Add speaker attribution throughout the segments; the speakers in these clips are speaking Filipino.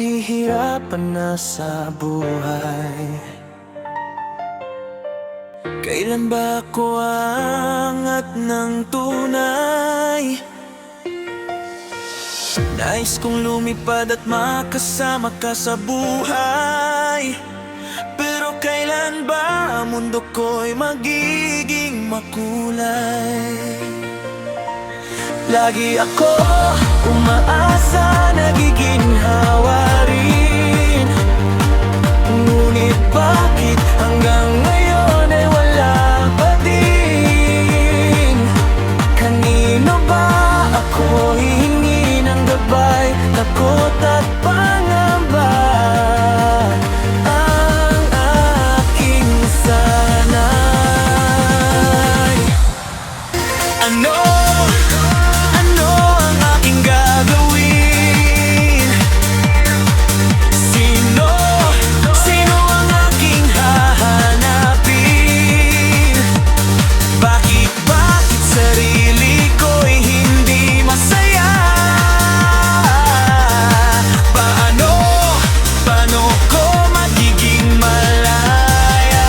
Speaker 1: nahihirapan na sa buhay. Kailan ba ako aangat ng tunay? Nais kong lumipad at makasama ka sa buhay. Pero kailan ba ang mundo ko'y magiging makulay? Lagi ako umaasa na giginhawa rin. Ngunit bakit hanggang ngayon ay wala pa din? Kanino ba ako hihingi ng gabay, takot at pangamba? Ang aking sanay. Ano ang aking gagawin? Sino ang aking hahanapin? Bakit sarili ko'y hindi masaya? Paano ko magiging malaya?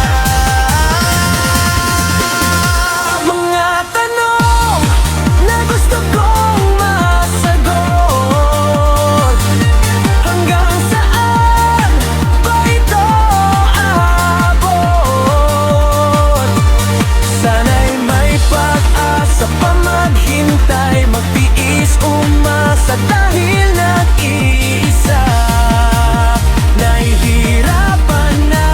Speaker 1: Mga tanong na gusto kong masagot. Hanggang saan ba ito aabot? Sana'y may pag-asa pa maghintay, magtiis, umasa dahil nag-iisa. Nahihirapan na.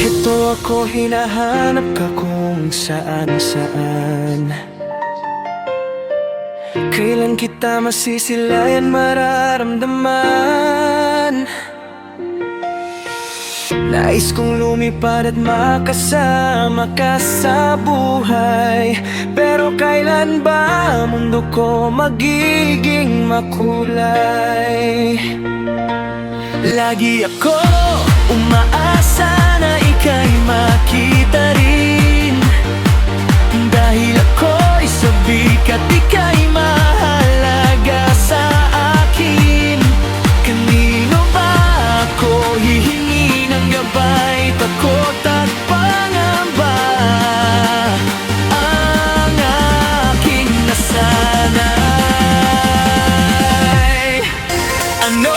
Speaker 1: Ito ako, hinahanap ka kung saan-saan. Kailan kita masisilayan, mararamdaman? Nais kong lumipad at makasama ka sa buhay. Pero kailan ba ang mundo ko magiging makulay? Lagi ako umaasa na ika'y makita rin. Dahil ako'y sabik at ika'y mahalaga sa akin. Kanino ba ako hihingi ng gabay, takot at pangamba? Ang aking nasanay. Ano